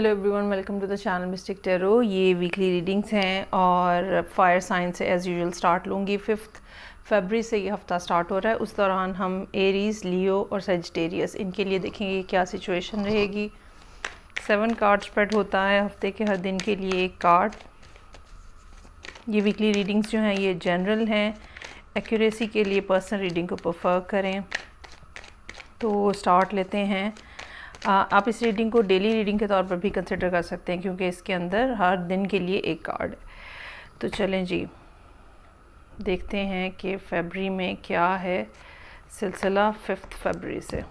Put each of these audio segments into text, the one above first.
Hello everyone, welcome to the channel mystic tarot. ये weekly readings हैं और fire sign से एज़ यूजुअल स्टार्ट लूँगी। 5 फरवरी से ये हफ़्ता स्टार्ट हो रहा है। उस दौरान हम एरीज़, लियो और सेजिटेरियस इनके लिए देखेंगे क्या सिचुएशन रहेगी। 7 कार्ड स्प्रेड होता है हफ्ते के हर दिन के लिए एक कार्ड। ये वीकली रीडिंग्स जो हैं ये जनरल हैं। एक्यूरेसी के लिए पर्सनल रीडिंग को प्रेफर करें। तो स्टार्ट लेते हैं। आप इस रीडिंग को डेली रीडिंग के तौर पर भी कंसिडर कर सकते हैं क्योंकि इसके अंदर हर दिन के लिए एक कार्ड है। तो चलें जी, देखते हैं कि फरवरी में क्या है सिलसिला 5 फरवरी से।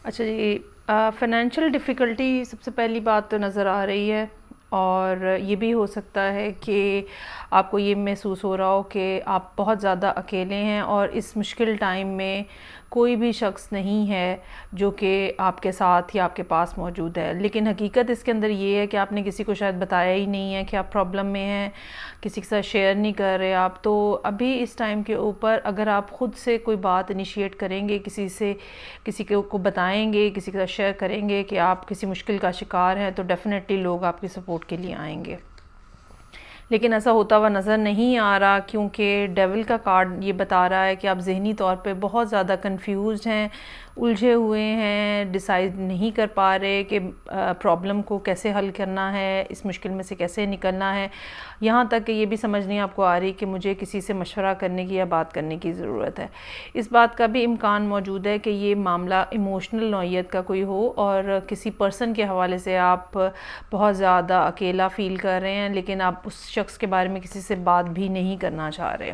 अच्छा जी, फाइनेंशियल डिफ़िकल्टी सबसे पहली बात तो नज़र आ रही है और ये भी हो सकता है कि आपको ये महसूस हो रहा हो कि आप बहुत ज़्यादा अकेले हैं और इस मुश्किल टाइम में कोई भी शख्स नहीं है जो कि आपके साथ या आपके पास मौजूद है। लेकिन हकीकत इसके अंदर ये है कि आपने किसी को शायद बताया ही नहीं है कि आप प्रॉब्लम में हैं, किसी के साथ शेयर नहीं कर रहे आप। तो अभी इस टाइम के ऊपर अगर आप ख़ुद से कोई बात इनिशिएट करेंगे, किसी को बताएंगे, किसी के साथ शेयर करेंगे कि आप किसी मुश्किल का शिकार हैं, तो डेफ़िनेटली लोग आपकी सपोर्ट के लिए आएंगे। लेकिन ऐसा होता हुआ नज़र नहीं आ रहा क्योंकि डेविल का कार्ड ये बता रहा है कि आप ज़हनी तौर पे बहुत ज़्यादा कंफ्यूज हैं, उलझे हुए हैं, डिसाइड नहीं कर पा रहे कि प्रॉब्लम को कैसे हल करना है, इस मुश्किल में से कैसे निकलना है। यहाँ तक कि ये भी समझ नहीं आपको आ रही कि मुझे किसी से मशवरा करने की या बात करने की ज़रूरत है। इस बात का भी इम्कान मौजूद है कि ये मामला इमोशनल नौइयत का कोई हो और किसी पर्सन के हवाले से आप बहुत ज़्यादा अकेला फ़ील कर रहे हैं, लेकिन आप उस शख्स के बारे में किसी से बात भी नहीं करना चाह रहे।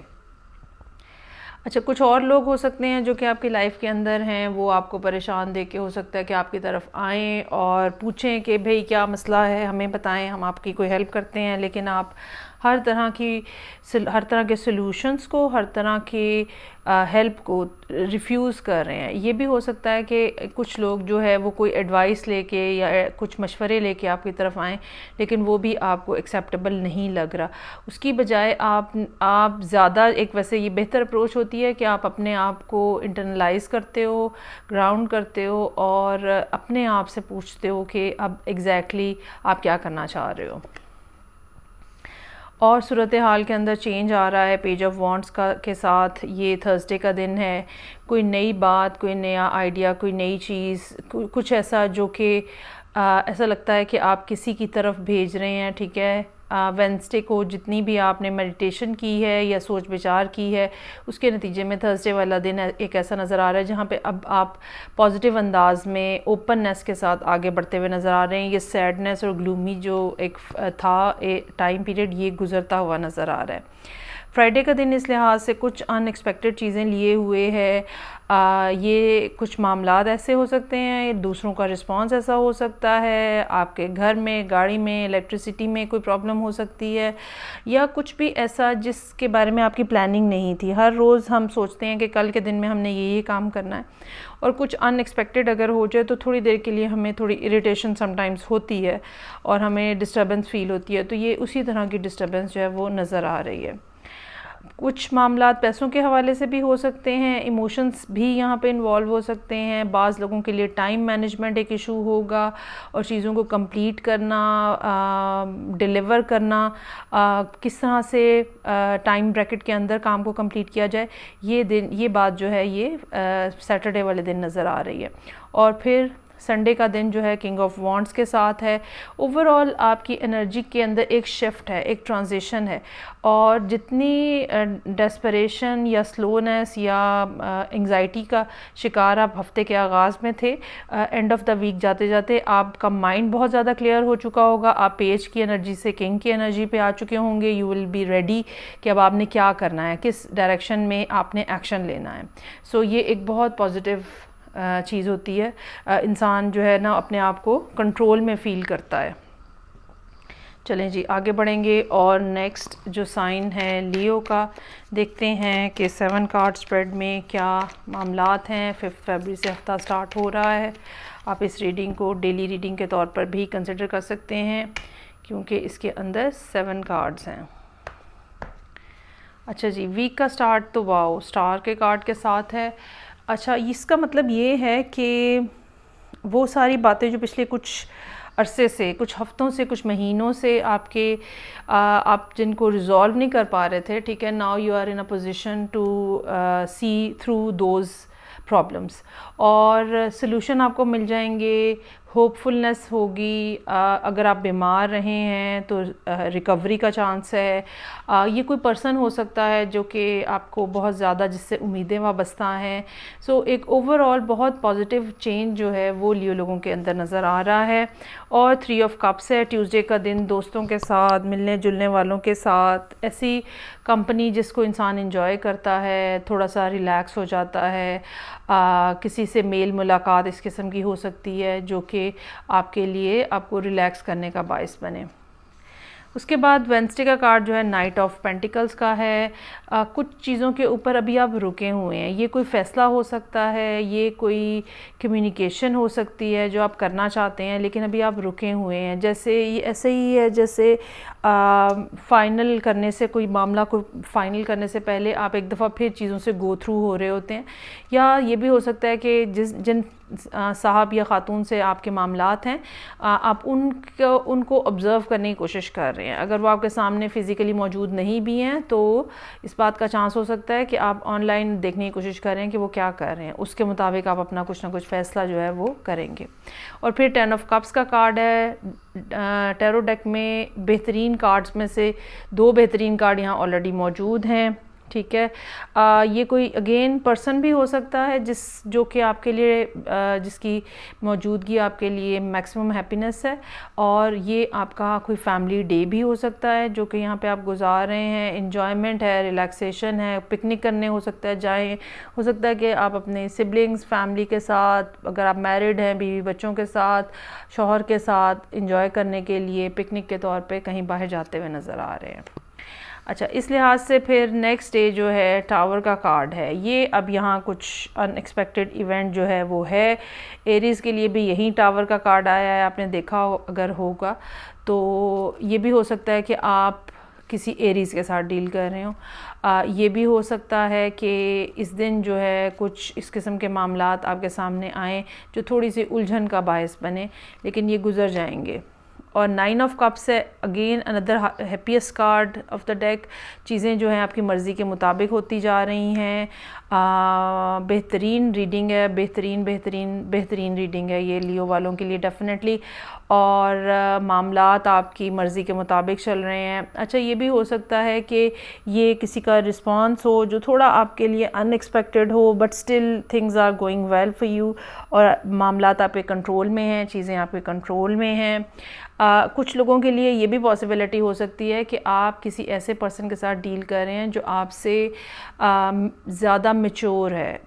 अच्छा, कुछ और लोग हो सकते हैं जो कि आपकी लाइफ के अंदर हैं, वो आपको परेशान देख के हो सकता है कि आपकी तरफ आएँ और पूछें कि भाई क्या मसला है, हमें बताएं, हम आपकी कोई हेल्प करते हैं। लेकिन आप हर तरह के सॉल्यूशंस को, हर तरह की हेल्प को रिफ्यूज़ कर रहे हैं। ये भी हो सकता है कि कुछ लोग जो है वो कोई एडवाइस लेके या कुछ मशवरे लेके आपकी तरफ आएँ, लेकिन वो भी आपको एक्सेप्टेबल नहीं लग रहा। उसकी बजाय आप ज़्यादा वैसे ये बेहतर अप्रोच होती है कि आप अपने आप को इंटरनलाइज करते हो, ग्राउंड करते हो और अपने आप से पूछते हो कि अब एग्जैक्टली आप क्या करना चाह रहे हो। और सूरत हाल के अंदर चेंज आ रहा है पेज ऑफ वॉन्ड्स के साथ। ये थर्सडे का दिन है। कोई नई बात, कोई नया आइडिया, कोई नई चीज़, कुछ ऐसा जो कि ऐसा लगता है कि आप किसी की तरफ भेज रहे हैं। ठीक है, वेडनेसडे को जितनी भी आपने मेडिटेशन की है या सोच विचार की है, उसके नतीजे में थर्सडे वाला दिन एक ऐसा नज़र आ रहा है जहाँ पे अब आप पॉजिटिव अंदाज में ओपननेस के साथ आगे बढ़ते हुए नज़र आ रहे हैं। ये सैडनेस और ग्लूमी जो एक था टाइम पीरियड, ये गुज़रता हुआ नज़र आ रहा है। फ्राइडे का दिन इस लिहाज से कुछ अनएक्सपेक्टेड चीज़ें लिए हुए है। ये कुछ मामलात ऐसे हो सकते हैं, दूसरों का रिस्पांस ऐसा हो सकता है, आपके घर में, गाड़ी में, इलेक्ट्रिसिटी में कोई प्रॉब्लम हो सकती है, या कुछ भी ऐसा जिसके बारे में आपकी प्लानिंग नहीं थी। हर रोज़ हम सोचते हैं कि कल के दिन में हमने ये काम करना है, और कुछ अनएक्सपेक्टेड अगर हो जाए तो थोड़ी देर के लिए हमें थोड़ी इरिटेशन समटाइम्स होती है और हमें डिस्टर्बेंस फ़ील होती है। तो ये उसी तरह की डिस्टर्बेंस जो है वो नज़र आ रही है। कुछ मामलात पैसों के हवाले से भी हो सकते हैं, इमोशंस भी यहाँ पे इन्वॉल्व हो सकते हैं। बाज़ लोगों के लिए टाइम मैनेजमेंट एक इशू होगा और चीज़ों को कंप्लीट करना, डिलीवर करना, किस तरह से टाइम ब्रैकेट के अंदर काम को कंप्लीट किया जाए, ये बात जो है ये सैटरडे वाले दिन नज़र आ रही है। और फिर संडे का दिन जो है किंग ऑफ वॉन्ड्स के साथ है। ओवरऑल आपकी एनर्जी के अंदर एक शिफ्ट है, एक ट्रांजिशन है, और जितनी डेस्परेशन या स्लोनेस या एंग्जाइटी का शिकार आप हफ्ते के आगाज़ में थे, एंड ऑफ द वीक जाते जाते आपका माइंड बहुत ज़्यादा क्लियर हो चुका होगा। आप पेज की एनर्जी से किंग की एनर्जी पे आ चुके होंगे। यू विल बी रेडी कि अब आपने क्या करना है, किस डायरेक्शन में आपने एक्शन लेना है। सो ये एक बहुत पॉजिटिव चीज़ होती है। इंसान जो है ना अपने आप को कंट्रोल में फ़ील करता है। चलें जी, आगे बढ़ेंगे और नेक्स्ट जो साइन है लियो का, देखते हैं कि 7 कार्ड स्प्रेड में क्या मामलात हैं। 5 फरवरी से हफ्ता स्टार्ट हो रहा है। आप इस रीडिंग को डेली रीडिंग के तौर पर भी कंसिडर कर सकते हैं क्योंकि इसके अंदर 7 कार्ड्स हैं। अच्छा जी, वीक का स्टार्ट तो वाओ, स्टार के कार्ड के साथ है। अच्छा, इसका मतलब ये है कि वो सारी बातें जो पिछले कुछ अरसे से, कुछ हफ्तों से, कुछ महीनों से आप जिनको रिजॉल्व नहीं कर पा रहे थे, ठीक है, now you are in a position to see through those problems और सॉल्यूशन आपको मिल जाएंगे, होपफुलनेस होगी। अगर आप बीमार रहे हैं तो रिकवरी का चांस है। ये कोई पर्सन हो सकता है जो कि आपको बहुत ज़्यादा जिससे उम्मीदें वाबस्ता हैं। सो एक ओवरऑल बहुत पॉजिटिव चेंज जो है वो लियो लोगों के अंदर नज़र आ रहा है। और 3 ऑफ कप्स है, ट्यूसडे का दिन दोस्तों के साथ, मिलने जुलने वालों के साथ, ऐसी कंपनी जिसको इंसान इंजॉय करता है, थोड़ा सा रिलैक्स हो जाता है। किसी से मेल मुलाकात इस किस्म की हो सकती है जो कि आपके लिए आपको रिलैक्स करने का बाइस बने। उसके बाद वेंसडे का कार्ड जो है नाइट ऑफ पेंटिकल्स का है। कुछ चीज़ों के ऊपर अभी आप रुके हुए हैं, ये कोई फ़ैसला हो सकता है, ये कोई कम्युनिकेशन हो सकती है जो आप करना चाहते हैं लेकिन अभी आप रुके हुए हैं। जैसे ये ऐसे ही है जैसे फ़ाइनल करने से, कोई मामला को फ़ाइनल करने से पहले आप एक दफ़ा फिर चीज़ों से गो थ्रू हो रहे होते हैं। या ये भी हो सकता है कि जिन साहब या ख़ातून से आपके मामलात हैं, आप उनको ऑब्ज़र्व करने की कोशिश कर रहे हैं। अगर वो आपके सामने फ़िज़िकली मौजूद नहीं भी हैं तो इस बात का चांस हो सकता है कि आप ऑनलाइन देखने की कोशिश कर रहे हैं कि वो क्या कर रहे हैं, उसके मुताबिक आप अपना कुछ ना कुछ फ़ैसला जो है वो करेंगे। और फिर 10 ऑफ कप्स का कार्ड है। टैरो डेक में बेहतरीन कार्ड्स में से 2 बेहतरीन कार्ड यहाँ ऑलरेडी मौजूद हैं, ठीक है। ये कोई अगेन पर्सन भी हो सकता है जो कि आपके लिए जिसकी मौजूदगी आपके लिए मैक्सिमम हैप्पीनेस है। और ये आपका कोई फैमिली डे भी हो सकता है जो कि यहाँ पे आप गुजार रहे हैं, इन्जॉयमेंट है, रिलैक्सेशन है, पिकनिक करने हो सकता है जाएं, हो सकता है कि आप अपने सिबलिंग्स फैमिली के साथ, अगर आप मैरिड हैं, बीवी बच्चों के साथ, शौहर के साथ इंजॉय करने के लिए पिकनिक के तौर पे कहीं बाहर जाते हुए नज़र आ रहे हैं। अच्छा, इस लिहाज से फिर नेक्स्ट डे जो है टावर का कार्ड है। ये अब यहाँ कुछ अनएक्सपेक्टेड इवेंट जो है वो है। एरीज़ के लिए भी यही टावर का कार्ड आया है, आपने देखा अगर होगा तो ये भी हो सकता है कि आप किसी एरीज़ के साथ डील कर रहे हो। ये भी हो सकता है कि इस दिन जो है कुछ इस किस्म के मामलात आपके सामने आएँ जो थोड़ी सी उलझन का बायस बने, लेकिन ये गुजर जाएंगे। और 9 ऑफ कप्स है, again another happiest card of the deck. चीज़ें जो हैं आपकी मर्ज़ी के मुताबिक होती जा रही हैं। बेहतरीन रीडिंग है, बेहतरीन रीडिंग है ये लियो वालों के लिए डेफिनेटली। और मामलात आपकी मर्ज़ी के मुताबिक चल रहे हैं। अच्छा, ये भी हो सकता है कि ये किसी का रिस्पांस हो जो थोड़ा आपके लिए अनएक्सपेक्टेड हो, but still things are going well for you और मामलात आपके कंट्रोल में हैं, चीज़ें आपके कंट्रोल में हैं। कुछ लोगों के लिए ये भी पॉसिबिलिटी हो सकती है कि आप किसी ऐसे पर्सन के साथ डील कर रहे हैं जो आपसे ज़्यादा मैच्योर है,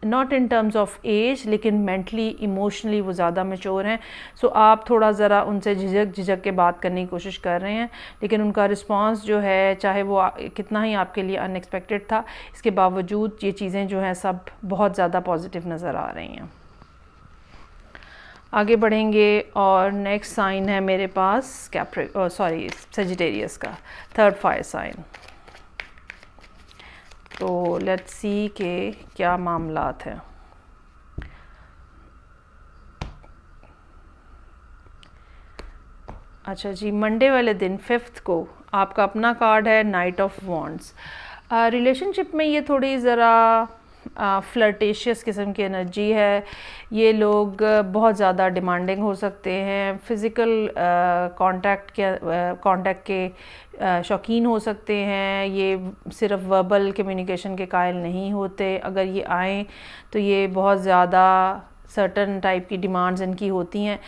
not in terms of age लेकिन मेंटली इमोशनली वो ज़्यादा मैच्योर हैं। सो आप थोड़ा ज़रा उनसे झिझक के बात करने की कोशिश कर रहे हैं, लेकिन उनका रिस्पांस जो है, चाहे वो कितना ही आपके लिए अनएक्सपेक्टेड था, इसके बावजूद ये चीज़ें जो हैं सब बहुत ज़्यादा पॉजिटिव नज़र आ रही हैं। आगे बढ़ेंगे और नेक्स्ट साइन है मेरे पास सजिटेरियस का 3rd फायर साइन। तो लेट्स सी के क्या मामलात हैं। अच्छा जी, मंडे वाले दिन 5th को आपका अपना कार्ड है नाइट ऑफ वॉन्ड्स। रिलेशनशिप में ये थोड़ी ज़रा फ्लर्टेशियस किस्म की एनर्जी है। ये लोग बहुत ज़्यादा डिमांडिंग हो सकते हैं, फ़िज़िकल कांटेक्ट के शौकीन हो सकते हैं। ये सिर्फ वर्बल कम्युनिकेशन के कायल नहीं होते। अगर ये आएँ तो ये बहुत ज़्यादा सर्टन टाइप की डिमांड्स इनकी होती हैं।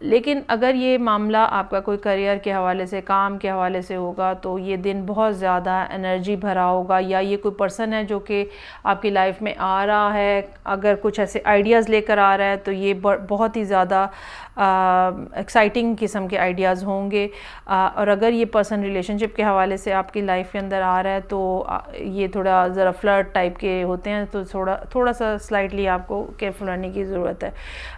लेकिन अगर ये मामला आपका कोई करियर के हवाले से, काम के हवाले से होगा तो ये दिन बहुत ज़्यादा एनर्जी भरा होगा। या ये कोई पर्सन है जो कि आपकी लाइफ में आ रहा है, अगर कुछ ऐसे आइडियाज़ लेकर आ रहा है तो ये बहुत ही ज़्यादा एक्साइटिंग किस्म के आइडियाज़ होंगे। और अगर ये पर्सन रिलेशनशिप के हवाले से आपकी लाइफ के अंदर आ रहा है तो ये थोड़ा ज़रा फ्लर्ट टाइप के होते हैं, तो थोड़ा सा स्लाइटली आपको केयरफुल रहने की ज़रूरत ज़रूरत है।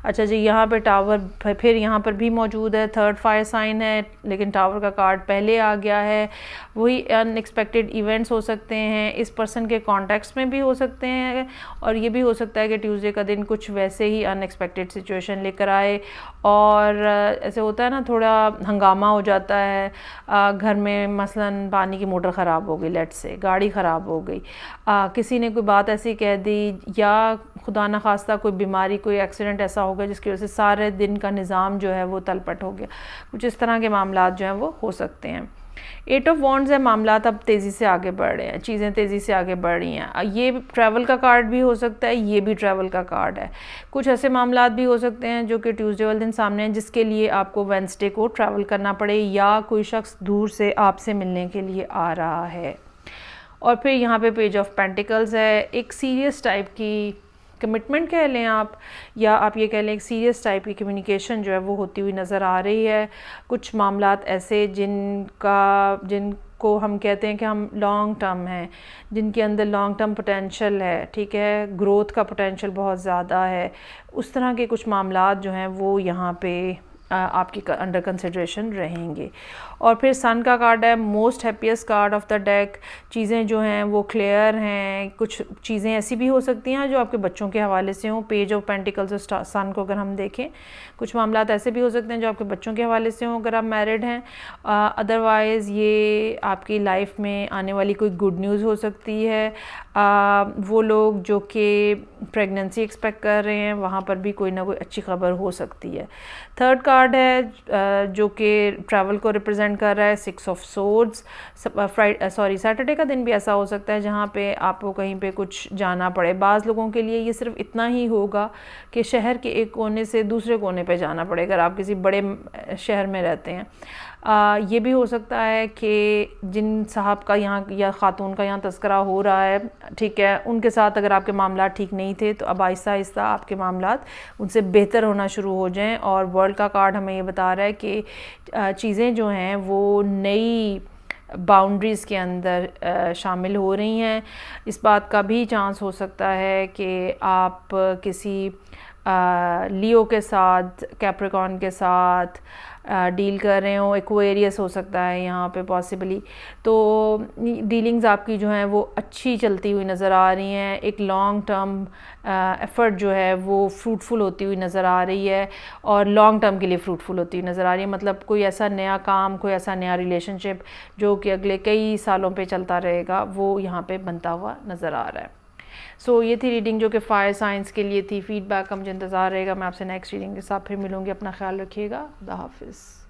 अच्छा जी, यहाँ पे टावर फिर यहाँ पर भी मौजूद है, थर्ड फायर साइन है, लेकिन टावर का कार्ड पहले आ गया है। वही अनएक्सपेक्टेड इवेंट्स हो सकते हैं, इस पर्सन के कॉन्टेक्ट्स में भी हो सकते हैं, और ये भी हो सकता है कि ट्यूसडे का दिन कुछ वैसे ही अनएक्सपेक्टेड सिचुएशन लेकर आए। और ऐसे होता है ना, थोड़ा हंगामा हो जाता है घर में, मसलन पानी की मोटर ख़राब हो गई, लेट से गाड़ी ख़राब हो गई, किसी ने कोई बात ऐसी कह दी, या खुदा न खास्ता कोई बीमारी, कोई एक्सीडेंट ऐसा हो गया जिसकी वजह से सारे दिन का निज़ाम जो है वो तलपट हो गया। कुछ इस तरह के मामला जो हैं वो हो सकते हैं। 8 ऑफ वॉन्ड्स है, मामला अब तेज़ी से आगे बढ़ रहे हैं, चीज़ें तेज़ी से आगे बढ़ रही हैं। ये ट्रैवल का कार्ड भी हो सकता है, ये भी ट्रैवल का कार्ड है। कुछ ऐसे मामला भी हो सकते हैं जो कि ट्यूसडे वाले दिन सामने हैं, जिसके लिए आपको वेडनेसडे को ट्रैवल करना पड़े, या कोई शख्स दूर से आपसे मिलने के लिए आ रहा है। और फिर यहाँ पे पेज ऑफ पेंटिकल्स है, एक सीरियस टाइप की कमिटमेंट कह लें आप, या आप ये कह लें एक सीरियस टाइप की कम्युनिकेशन जो है वो होती हुई नज़र आ रही है। कुछ मामलात ऐसे जिनको हम कहते हैं कि हम लॉन्ग टर्म हैं, जिनके अंदर लॉन्ग टर्म पोटेंशियल है, ठीक है, ग्रोथ का पोटेंशियल बहुत ज़्यादा है, उस तरह के कुछ मामलात जो हैं वो यहाँ पे आपकी अंडर कंसिडरेशन रहेंगे। और फिर सन का कार्ड है, most happiest card of the deck. चीज़ें जो हैं वो क्लियर हैं, कुछ चीज़ें ऐसी भी हो सकती हैं जो आपके बच्चों के हवाले से हों। पेज ऑफ पेंटिकल्स और सन को अगर हम देखें, कुछ मामलात ऐसे भी हो सकते हैं जो आपके बच्चों के हवाले से हों अगर आप मैरिड हैं। अदरवाइज़ ये आपकी लाइफ में आने वाली कोई गुड न्यूज़ हो सकती है। वो लोग जो कि प्रेगनेंसी एक्सपेक्ट कर रहे हैं, वहाँ पर भी कोई ना कोई अच्छी खबर हो सकती है। थर्ड कार्ड है जो कि ट्रैवल को रिप्रेजेंट कर रहा है, 6 ऑफ सोर्ड्स। सैटरडे का दिन भी ऐसा हो सकता है जहाँ पे आपको कहीं पे कुछ जाना पड़े। बाज़ लोगों के लिए ये सिर्फ इतना ही होगा कि शहर के एक कोने से दूसरे कोने पे जाना पड़े, अगर आप किसी बड़े शहर में रहते हैं। ये भी हो सकता है कि जिन साहब का यहाँ या ख़ातून का यहाँ तस्करा हो रहा है, ठीक है, उनके साथ अगर आपके मामला ठीक नहीं थे तो अब आहिस्ता आहिस्ता आपके मामला उनसे बेहतर होना शुरू हो जाएं। और वर्ल्ड का कार्ड हमें ये बता रहा है कि चीज़ें जो हैं वो नई बाउंड्रीज़ के अंदर शामिल हो रही हैं। इस बात का भी चांस हो सकता है कि आप किसी लियो के साथ, कैप्रिकॉर्न के साथ डील कर रहे हो, एक्वेरियस हो सकता है यहाँ पे पॉसिबली। तो डीलिंग्स आपकी जो हैं वो अच्छी चलती हुई नज़र आ रही हैं। एक लॉन्ग टर्म एफ़र्ट जो है वो फ्रूटफुल होती हुई नज़र आ रही है, और लॉन्ग टर्म के लिए फ्रूटफुल होती हुई नज़र आ रही है। मतलब कोई ऐसा नया काम, कोई ऐसा नया रिलेशनशिप जो कि अगले कई सालों पे चलता रहेगा, वो यहाँ पे बनता हुआ नज़र आ रहा है। सो ये थी रीडिंग जो कि फायर साइंस के लिए थी। फीडबैक का मुझे इंतज़ार रहेगा। मैं आपसे नेक्स्ट रीडिंग के साथ फिर मिलूँगी। अपना ख्याल रखिएगा। खुदा हाफिज़।